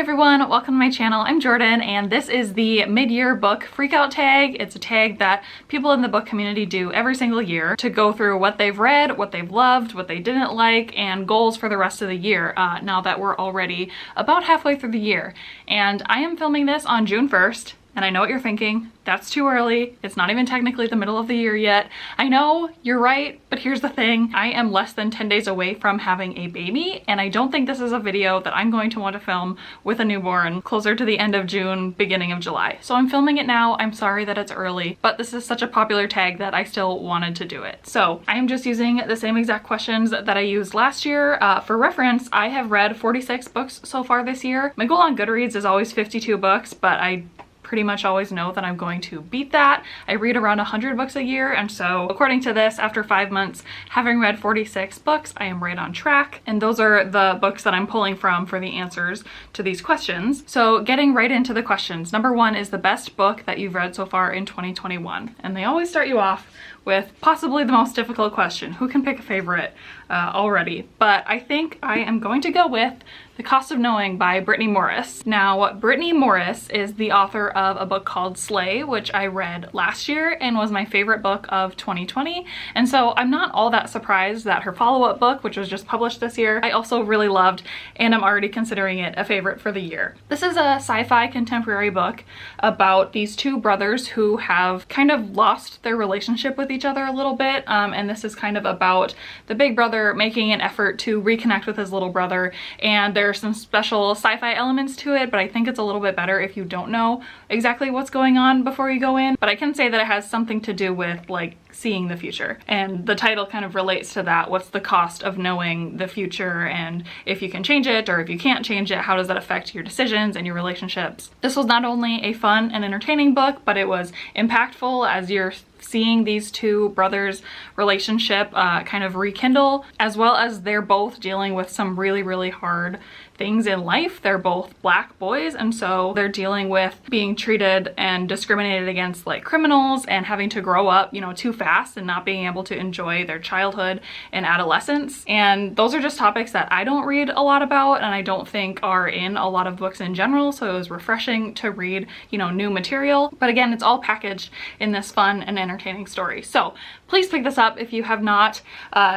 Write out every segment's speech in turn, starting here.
everyone, welcome to my channel. I'm Jordan and this is the mid-year book freakout tag. It's a tag that people in the book community do every single year to go through what they've read, what they've loved, what they didn't like, and goals for the rest of the year now that we're already about halfway through the year. And I am filming this on June 1st. And I know what you're thinking, that's too early. It's not even technically the middle of the year yet. I know, you're right, but here's the thing. I am less than 10 days away from having a baby, and I don't think this is a video that I'm going to want to film with a newborn closer to the end of June, beginning of July. So I'm filming it now. I'm sorry that it's early, but this is such a popular tag that I still wanted to do it. So I am just using the same exact questions that I used last year. For reference, I have read 46 books so far this year. My goal on Goodreads is always 52 books, but I pretty much always know that I'm going to beat that. I read around 100 books a year, and so according to this, after 5 months having read 46 books, I am right on track. And those are the books that I'm pulling from for the answers to these questions. So getting right into the questions. Number one is the best book that you've read so far in 2021. And they always start you off with possibly the most difficult question. Who can pick a favorite already? But I think I am going to go with The Cost of Knowing by Brittany Morris. Now, Brittany Morris is the author of a book called Slay, which I read last year and was my favorite book of 2020. And so I'm not all that surprised that her follow-up book, which was just published this year, I also really loved, and I'm already considering it a favorite for the year. This is a sci-fi contemporary book about these two brothers who have kind of lost their relationship with each other a little bit, and this is kind of about the big brother making an effort to reconnect with his little brother, and there's some special sci-fi elements to it, but I think it's a little bit better if you don't know exactly what's going on before you go in. But I can say that it has something to do with like seeing the future, and the title kind of relates to that. What's the cost of knowing the future, and if you can change it or if you can't change it, how does that affect your decisions and your relationships? This was not only a fun and entertaining book, but it was impactful as you're seeing these two brothers' relationship kind of rekindle, as well as they're both dealing with some really hard things in life. They're both Black boys, and so they're dealing with being treated and discriminated against like criminals and having to grow up, you know, too fast and not being able to enjoy their childhood and adolescence. And those are just topics that I don't read a lot about, and I don't think are in a lot of books in general, so it was refreshing to read, you know, new material. But again, it's all packaged in this fun and entertaining story. So please pick this up if you have not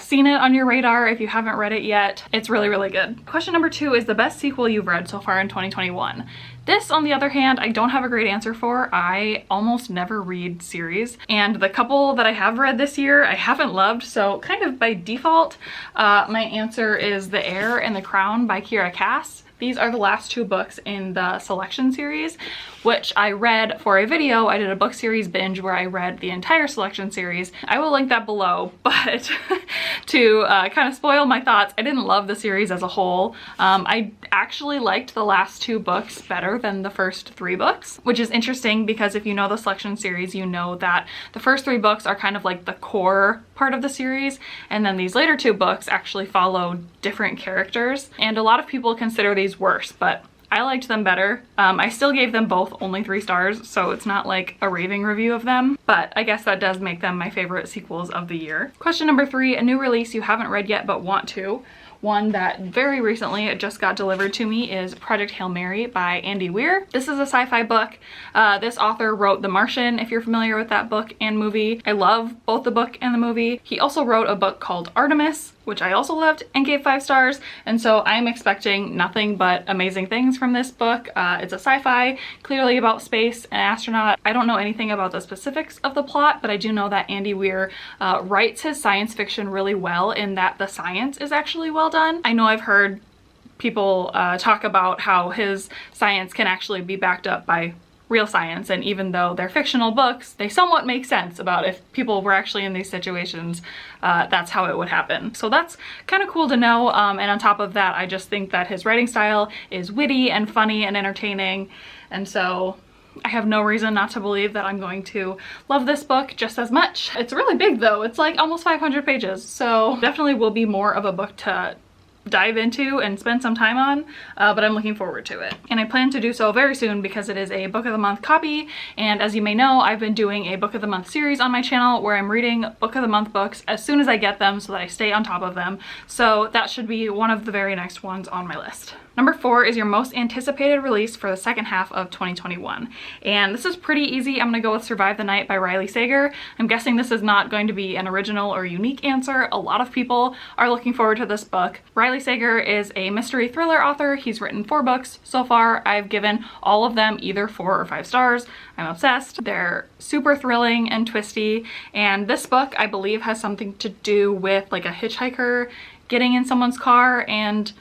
seen it on your radar, if you haven't read it yet. It's really good. Question number two is the best sequel you've read so far in 2021. This, on the other hand, I don't have a great answer for. I almost never read series, and the couple that I have read this year I haven't loved, so kind of by default my answer is The Heir and the Crown by Kiera Cass. These are the last two books in the Selection series, which I read for a video. I did a book series binge where I read the entire Selection series. I will link that below, but to kind of spoil my thoughts, I didn't love the series as a whole. I actually liked the last two books better than the first three books, which is interesting because if you know the Selection series, you know that the first three books are kind of like the core part of the series, and then these later two books actually follow different characters, and a lot of people consider these worse, but I liked them better. I still gave them both only 3 stars, so it's not like a raving review of them, but I guess that does make them my favorite sequels of the year. Question number 3, a new release you haven't read yet but want to. One that very recently just got delivered to me is Project Hail Mary by Andy Weir. This is a sci-fi book. This author wrote The Martian, if you're familiar with that book and movie. I love both the book and the movie. He also wrote a book called Artemis, which I also loved and gave 5 stars, and so I'm expecting nothing but amazing things from this book. It's a sci-fi, clearly about space and astronaut. I don't know anything about the specifics of the plot, but I do know that Andy Weir writes his science fiction really well, in that the science is actually well done. I know I've heard people talk about how his science can actually be backed up by real science, and even though they're fictional books, they somewhat make sense about if people were actually in these situations, that's how it would happen. So that's kind of cool to know, and on top of that, I just think that his writing style is witty and funny and entertaining, and so I have no reason not to believe that I'm going to love this book just as much. It's really big though. It's like almost 500 pages, so definitely will be more of a book to dive into and spend some time on, but I'm looking forward to it. And I plan to do so very soon because it is a book of the month copy, and as you may know, I've been doing a book of the month series on my channel where I'm reading book of the month books as soon as I get them so that I stay on top of them. So that should be one of the very next ones on my list. Number 4 is your most anticipated release for the second half of 2021. And this is pretty easy. I'm gonna go with Survive the Night by Riley Sager. I'm guessing this is not going to be an original or unique answer. A lot of people are looking forward to this book. Riley Sager is a mystery thriller author. He's written 4 books so far. I've given all of them either 4 or 5 stars. I'm obsessed. They're super thrilling and twisty. And this book, I believe, has something to do with like a hitchhiker getting in someone's car and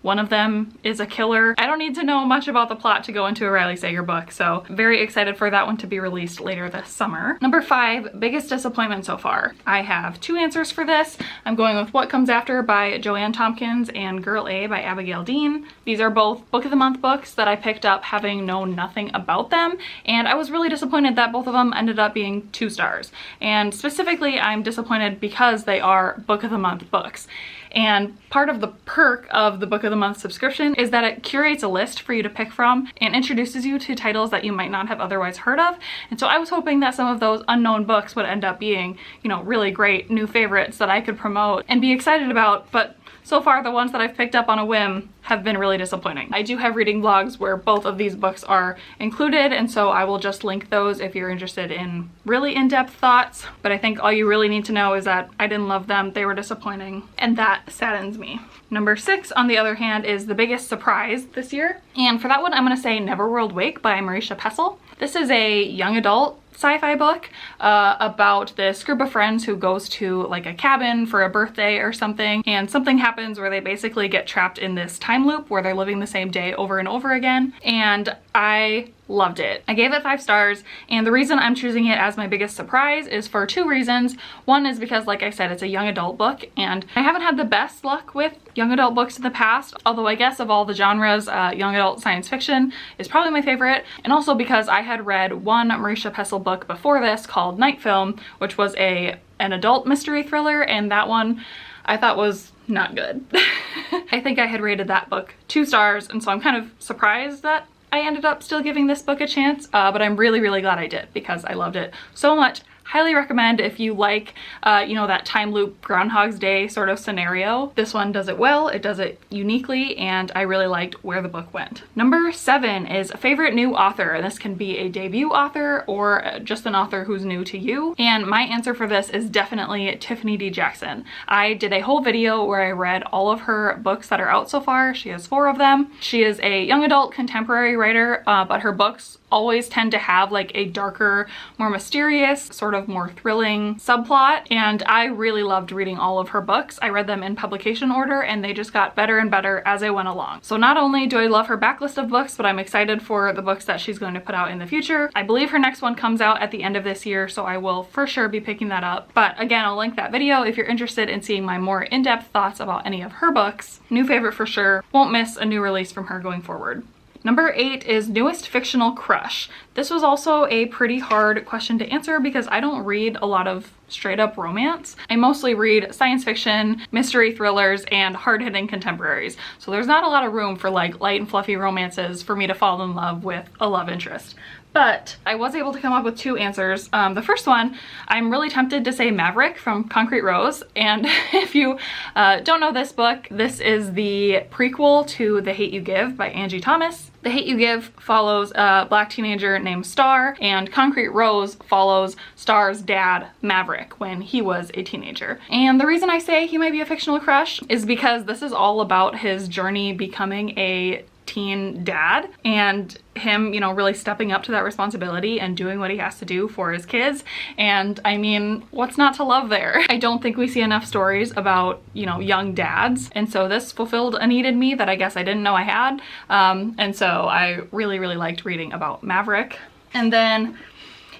one of them is a killer. I don't need to know much about the plot to go into a Riley Sager book, so very excited for that one to be released later this summer. Number 5, biggest disappointment so far. I have 2 answers for this. I'm going with What Comes After by Joanne Tompkins and Girl A by Abigail Dean. These are both Book of the Month books that I picked up having known nothing about them, and I was really disappointed that both of them ended up being 2 stars. And specifically, I'm disappointed because they are Book of the Month books. And part of the perk of the Book of the Month subscription is that it curates a list for you to pick from and introduces you to titles that you might not have otherwise heard of. And so I was hoping that some of those unknown books would end up being, you know, really great new favorites that I could promote and be excited about, but so far the ones that I've picked up on a whim have been really disappointing. I do have reading vlogs where both of these books are included, and so I will just link those if you're interested in really in-depth thoughts. But I think all you really need to know is that I didn't love them, they were disappointing, and that saddens me. Number 6, on the other hand, is the biggest surprise this year. And for that one, I'm gonna say Neverworld Wake by Marisha Pessl. This is a young adult sci-fi book about this group of friends who goes to like a cabin for a birthday or something, and something happens where they basically get trapped in this time loop where they're living the same day over and over again. And I loved it. I gave it 5 stars, and the reason I'm choosing it as my biggest surprise is for 2 reasons. One is because, like I said, it's a young adult book, and I haven't had the best luck with young adult books in the past, although I guess of all the genres, young adult science fiction is probably my favorite, and also because I had read one Marisha Pessl book before this called Night Film, which was an adult mystery thriller, and that one I thought was not good. I think I had rated that book 2 stars, and so I'm kind of surprised that I ended up still giving this book a chance, but I'm really, really glad I did because I loved it so much. Highly recommend if you like, you know, that time loop Groundhog's Day sort of scenario. This one does it well, it does it uniquely, and I really liked where the book went. Number 7 is a favorite new author, and this can be a debut author or just an author who's new to you. And my answer for this is definitely Tiffany D. Jackson. I did a whole video where I read all of her books that are out so far. She has 4 of them. She is a young adult contemporary writer, but her books always tend to have like a darker, more mysterious, sort of more thrilling subplot, and I really loved reading all of her books. I read them in publication order and they just got better and better as I went along. So not only do I love her backlist of books, but I'm excited for the books that she's going to put out in the future. I believe her next one comes out at the end of this year, so I will for sure be picking that up. But again, I'll link that video if you're interested in seeing my more in-depth thoughts about any of her books. New favorite for sure. Won't miss a new release from her going forward. Number 8 is newest fictional crush. This was also a pretty hard question to answer because I don't read a lot of straight up romance. I mostly read science fiction, mystery thrillers, and hard-hitting contemporaries. So there's not a lot of room for like light and fluffy romances for me to fall in love with a love interest. But I was able to come up with 2 answers. The first one, I'm really tempted to say Maverick from Concrete Rose. And if you don't know this book, this is the prequel to The Hate U Give by Angie Thomas. The Hate U Give follows a black teenager named Star, and Concrete Rose follows Star's dad, Maverick, when he was a teenager. And the reason I say he might be a fictional crush is because this is all about his journey becoming a teen dad and him, you know, really stepping up to that responsibility and doing what he has to do for his kids. And I mean, what's not to love there? I don't think we see enough stories about, you know, young dads, and so this fulfilled a need in me that I guess I didn't know I had. And so I really, really liked reading about Maverick. And then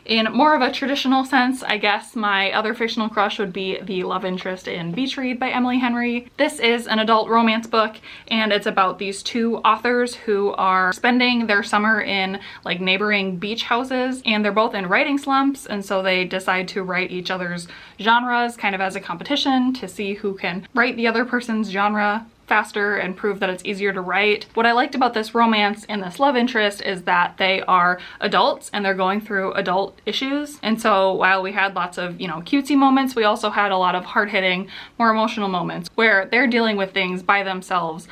in more of a traditional sense, I guess my other fictional crush would be the love interest in Beach Read by Emily Henry. This is an adult romance book, and it's about these 2 authors who are spending their summer in like neighboring beach houses, and they're both in writing slumps, and so they decide to write each other's genres kind of as a competition to see who can write the other person's genre faster and prove that it's easier to write. What I liked about this romance and this love interest is that they are adults and they're going through adult issues. And so while we had lots of, you know, cutesy moments, we also had a lot of hard-hitting, more emotional moments where they're dealing with things by themselves,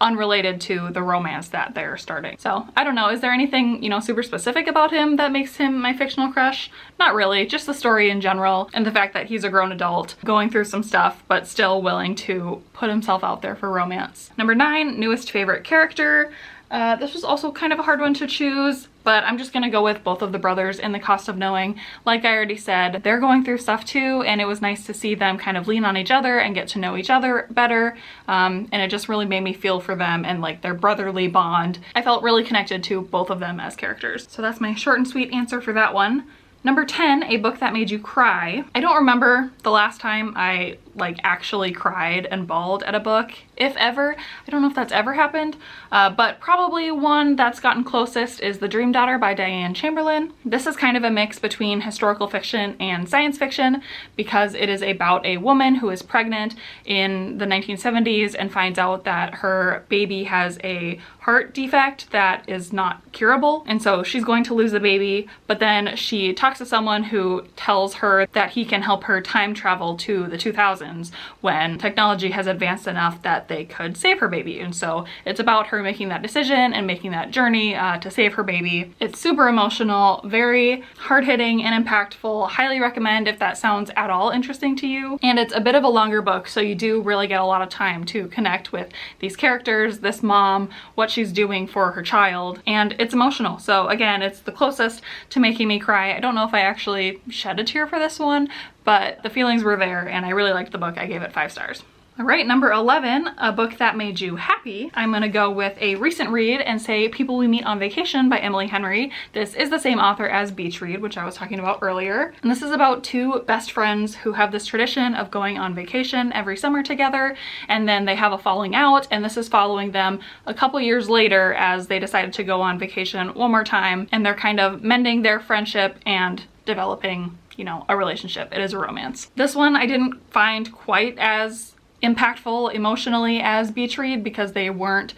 unrelated to the romance that they're starting. So I don't know, is there anything, you know, super specific about him that makes him my fictional crush? Not really, just the story in general and the fact that he's a grown adult going through some stuff but still willing to put himself out there for romance. Number 9, newest favorite character. This was also kind of a hard one to choose, but I'm just gonna go with both of the brothers in The Cost of Knowing. Like I already said, they're going through stuff too, and it was nice to see them kind of lean on each other and get to know each other better. And it just really made me feel for them and like their brotherly bond. I felt really connected to both of them as characters. So that's my short and sweet answer for that one. Number 10, a book that made you cry. I don't remember the last time I like actually cried and bawled at a book, if ever. I don't know if that's ever happened, but probably one that's gotten closest is The Dream Daughter by Diane Chamberlain. This is kind of a mix between historical fiction and science fiction because it is about a woman who is pregnant in the 1970s and finds out that her baby has a heart defect that is not curable, and so she's going to lose the baby, but then she talks to someone who tells her that he can help her time travel to the 2000s when technology has advanced enough that they could save her baby. And so it's about her making that decision and making that journey to save her baby. It's super emotional, very hard-hitting and impactful. Highly recommend if that sounds at all interesting to you. And it's a bit of a longer book, so you do really get a lot of time to connect with these characters, this mom, what she's doing for her child, and it's emotional. So again, it's the closest to making me cry. I don't know if I actually shed a tear for this one, but the feelings were there and I really liked the book. I gave it 5 stars. All right, number 11, a book that made you happy. I'm gonna go with a recent read and say People We Meet on Vacation by Emily Henry. This is the same author as Beach Read, which I was talking about earlier. And this is about 2 best friends who have this tradition of going on vacation every summer together, and then they have a falling out, and this is following them a couple years later as they decided to go on vacation one more time, and they're kind of mending their friendship and developing, you know, a relationship. It is a romance. This one I didn't find quite as impactful emotionally as Beach Read because they weren't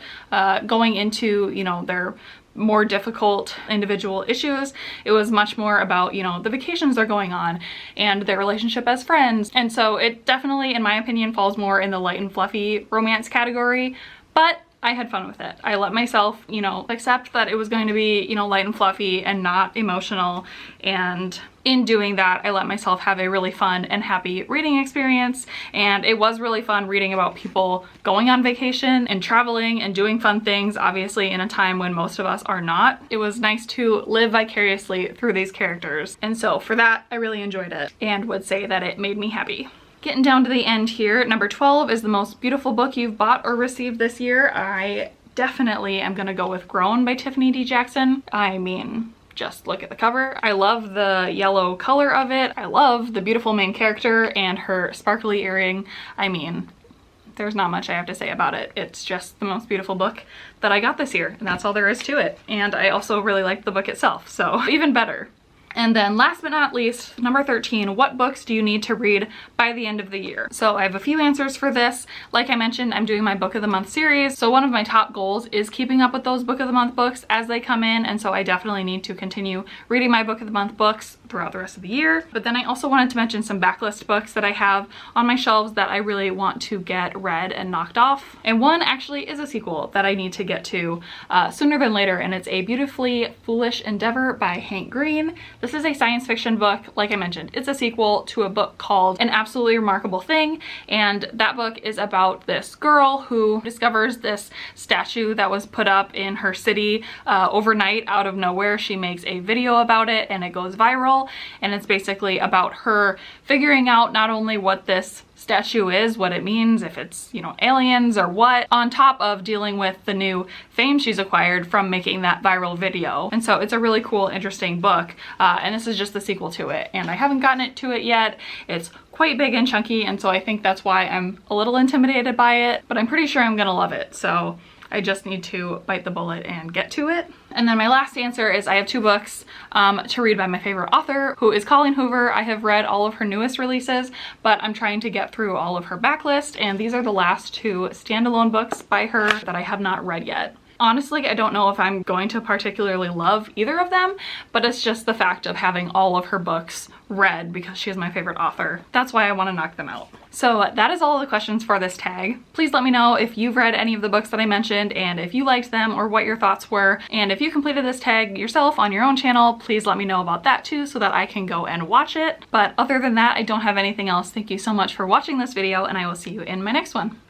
going into, you know, their more difficult individual issues. It was much more about, you know, the vacations they're going on and their relationship as friends. And so it definitely, in my opinion, falls more in the light and fluffy romance category, but I had fun with it. I let myself, you know, accept that it was going to be, you know, light and fluffy and not emotional. And in doing that, I let myself have a really fun and happy reading experience. And it was really fun reading about people going on vacation and traveling and doing fun things, obviously in a time when most of us are not. It was nice to live vicariously through these characters. And so for that, I really enjoyed it and would say that it made me happy. Getting down to the end here, number 12 is the most beautiful book you've bought or received this year. I definitely am gonna go with Grown by Tiffany D. Jackson. I mean, just look at the cover. I love the yellow color of it. I love the beautiful main character and her sparkly earring. I mean, there's not much I have to say about it. It's just the most beautiful book that I got this year, and that's all there is to it. And I also really liked the book itself, so even better. And then last but not least, number 13, what books do you need to read by the end of the year? So I have a few answers for this. Like I mentioned, I'm doing my book of the month series. So one of my top goals is keeping up with those book of the month books as they come in. And so I definitely need to continue reading my book of the month books throughout the rest of the year. But then I also wanted to mention some backlist books that I have on my shelves that I really want to get read and knocked off. And one actually is a sequel that I need to get to sooner than later. And it's A Beautifully Foolish Endeavor by Hank Green. This is a science fiction book. Like I mentioned, it's a sequel to a book called An Absolutely Remarkable Thing, and that book is about this girl who discovers this statue that was put up in her city overnight out of nowhere. She makes a video about it and it goes viral, and it's basically about her figuring out not only what this statue is, what it means, if it's, you know, aliens or what, on top of dealing with the new fame she's acquired from making that viral video. And so it's a really cool, interesting book, and this is just the sequel to it, and I haven't gotten it to it yet. It's quite big and chunky, and so I think that's why I'm a little intimidated by it, but I'm pretty sure I'm gonna love it. So I just need to bite the bullet and get to it. And then my last answer is I have 2 books to read by my favorite author, who is Colleen Hoover. I have read all of her newest releases, but I'm trying to get through all of her backlist, and these are the last 2 standalone books by her that I have not read yet. Honestly, I don't know if I'm going to particularly love either of them, but it's just the fact of having all of her books read because she is my favorite author. That's why I want to knock them out. So that is all the questions for this tag. Please let me know if you've read any of the books that I mentioned and if you liked them or what your thoughts were. And if you completed this tag yourself on your own channel, please let me know about that too so that I can go and watch it. But other than that, I don't have anything else. Thank you so much for watching this video, and I will see you in my next one.